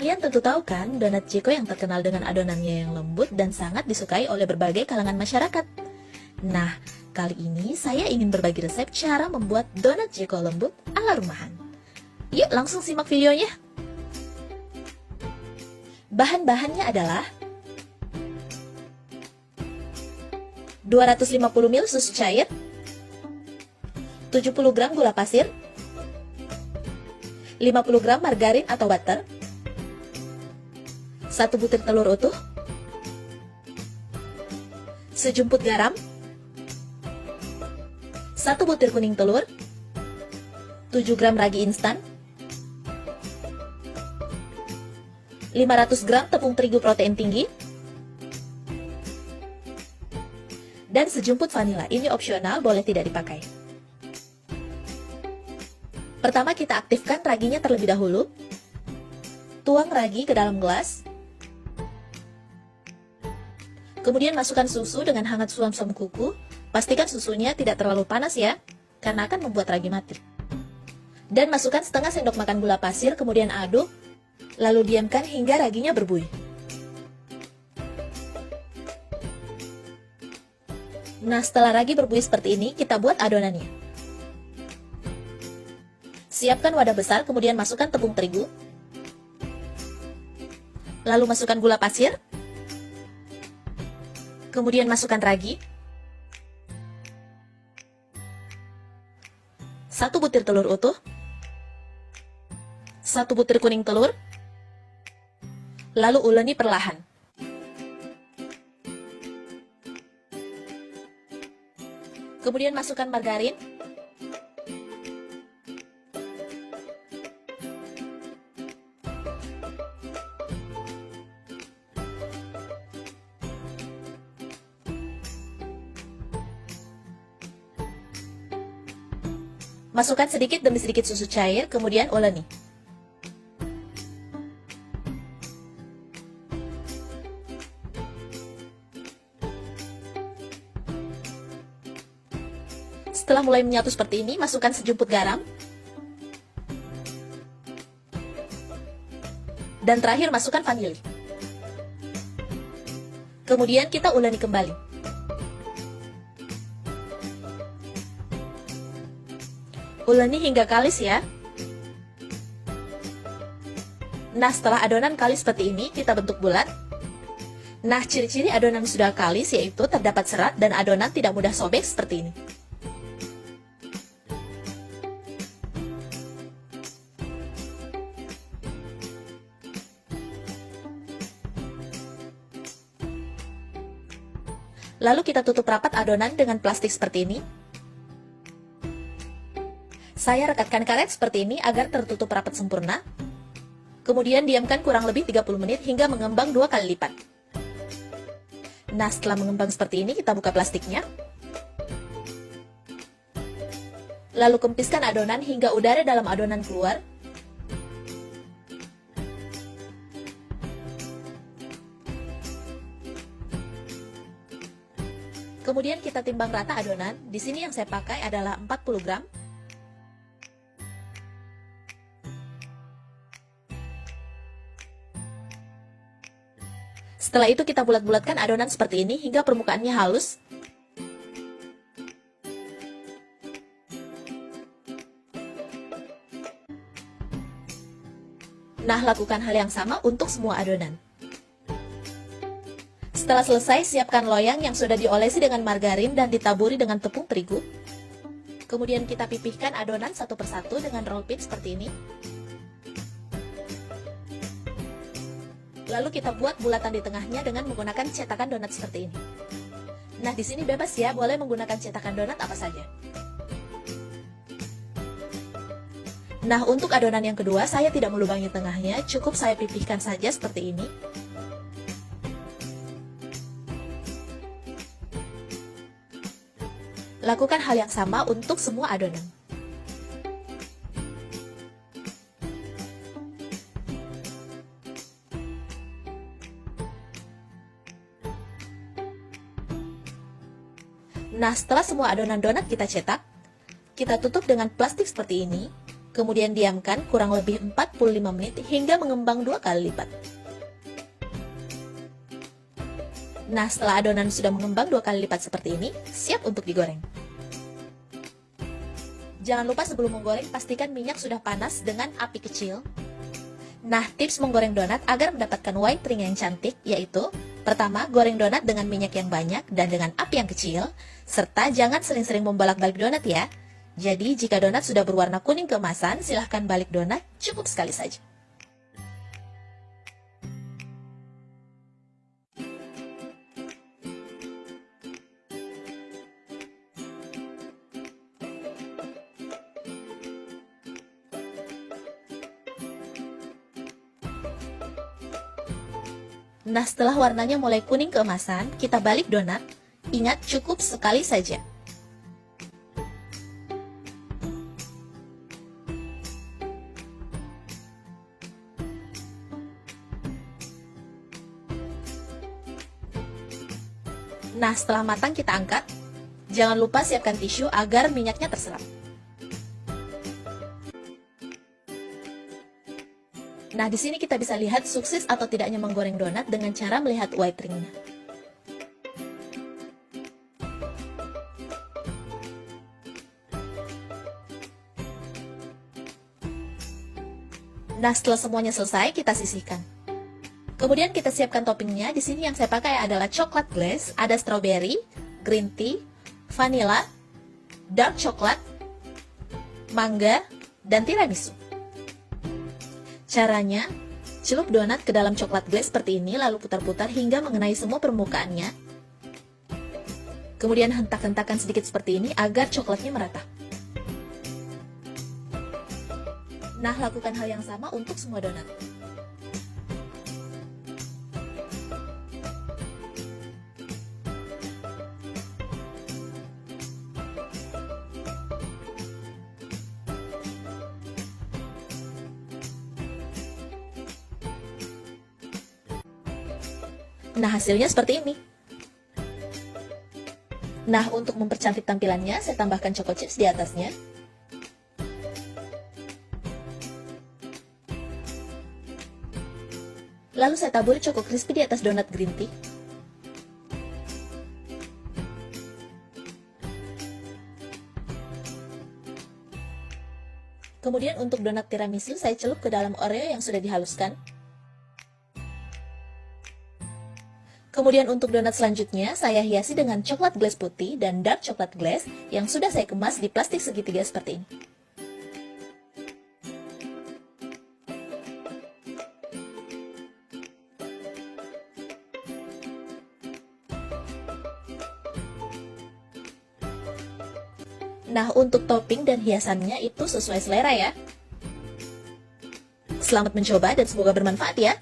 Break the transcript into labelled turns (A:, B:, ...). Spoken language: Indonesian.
A: Kalian tentu tahu kan, donat Ciko yang terkenal dengan adonannya yang lembut dan sangat disukai oleh berbagai kalangan masyarakat. Nah, kali ini saya ingin berbagi resep cara membuat donat Ciko lembut ala rumahan. Yuk langsung simak videonya. Bahan-bahannya adalah 250 ml susu cair, 70 gram gula pasir, 50 gram margarin atau butter, 1 butir telur utuh, sejumput garam, 1 butir kuning telur, 7 gram ragi instan, 500 gram tepung terigu protein tinggi, dan sejumput vanila. Ini opsional, boleh tidak dipakai. Pertama kita aktifkan raginya terlebih dahulu. Tuang ragi ke dalam gelas. Kemudian masukkan susu dengan hangat suam-suam kuku. Pastikan susunya tidak terlalu panas ya, karena akan membuat ragi mati. Dan masukkan setengah sendok makan gula pasir, kemudian aduk. Lalu diamkan hingga raginya berbuih. Nah, setelah ragi berbuih seperti ini, kita buat adonannya. Siapkan wadah besar, kemudian masukkan tepung terigu. Lalu masukkan gula pasir. Kemudian masukkan ragi. 1 butir telur utuh. 1 butir kuning telur. Lalu uleni perlahan. Kemudian masukkan margarin. Masukkan sedikit demi sedikit susu cair, kemudian uleni. Setelah mulai menyatu seperti ini, masukkan sejumput garam. Dan terakhir masukkan vanili. Kemudian kita uleni kembali. Uleni hingga kalis ya. Nah, setelah adonan kalis seperti ini, kita bentuk bulat. Nah, ciri-ciri adonan sudah kalis yaitu terdapat serat dan adonan tidak mudah sobek seperti ini. Lalu kita tutup rapat adonan dengan plastik seperti ini. Saya rekatkan karet seperti ini agar tertutup rapat sempurna. Kemudian diamkan kurang lebih 30 menit hingga mengembang 2 kali lipat. Nah, setelah mengembang seperti ini, kita buka plastiknya. Lalu kempiskan adonan hingga udara dalam adonan keluar. Kemudian kita timbang rata adonan. Di sini yang saya pakai adalah 40 gram. Setelah itu kita bulat-bulatkan adonan seperti ini hingga permukaannya halus. Nah, lakukan hal yang sama untuk semua adonan. Setelah selesai, siapkan loyang yang sudah diolesi dengan margarin dan ditaburi dengan tepung terigu. Kemudian kita pipihkan adonan satu persatu dengan roll pin seperti ini. Lalu kita buat bulatan di tengahnya dengan menggunakan cetakan donat seperti ini. Nah, di sini bebas ya, boleh menggunakan cetakan donat apa saja. Nah, untuk adonan yang kedua, saya tidak melubangi tengahnya, cukup saya pipihkan saja seperti ini. Lakukan hal yang sama untuk semua adonan. Nah, setelah semua adonan donat kita cetak, kita tutup dengan plastik seperti ini. Kemudian diamkan kurang lebih 45 menit hingga mengembang 2 kali lipat. Nah, setelah adonan sudah mengembang 2 kali lipat seperti ini, siap untuk digoreng. Jangan lupa sebelum menggoreng, pastikan minyak sudah panas dengan api kecil. Nah, tips menggoreng donat agar mendapatkan white ring yang cantik yaitu: pertama, goreng donat dengan minyak yang banyak dan dengan api yang kecil, serta jangan sering-sering membolak-balik donat ya. Jadi, jika donat sudah berwarna kuning keemasan, silahkan balik donat cukup sekali saja. Nah, setelah warnanya mulai kuning keemasan, kita balik donat. Ingat, cukup sekali saja. Nah, setelah matang kita angkat. Jangan lupa siapkan tisu agar minyaknya terserap. Nah, di sini kita bisa lihat sukses atau tidaknya menggoreng donat dengan cara melihat white ringnya. Nah, setelah semuanya selesai, kita sisihkan. Kemudian kita siapkan toppingnya. Di sini yang saya pakai adalah coklat glaze, ada strawberry, green tea, vanilla, dark coklat, mangga, dan tiramisu. Caranya, celup donat ke dalam coklat glaze seperti ini, lalu putar-putar hingga mengenai semua permukaannya. Kemudian hentak-hentakan sedikit seperti ini agar coklatnya merata. Nah, lakukan hal yang sama untuk semua donat. Nah, hasilnya seperti ini. Nah, untuk mempercantik tampilannya, saya tambahkan choco chips di atasnya. Lalu saya taburi choco crispy di atas donat green tea. Kemudian untuk donat tiramisu, saya celup ke dalam Oreo yang sudah dihaluskan. Kemudian untuk donat selanjutnya, saya hiasi dengan coklat glaze putih dan dark coklat glaze yang sudah saya kemas di plastik segitiga seperti ini. Nah, untuk topping dan hiasannya itu sesuai selera ya. Selamat mencoba dan semoga bermanfaat ya.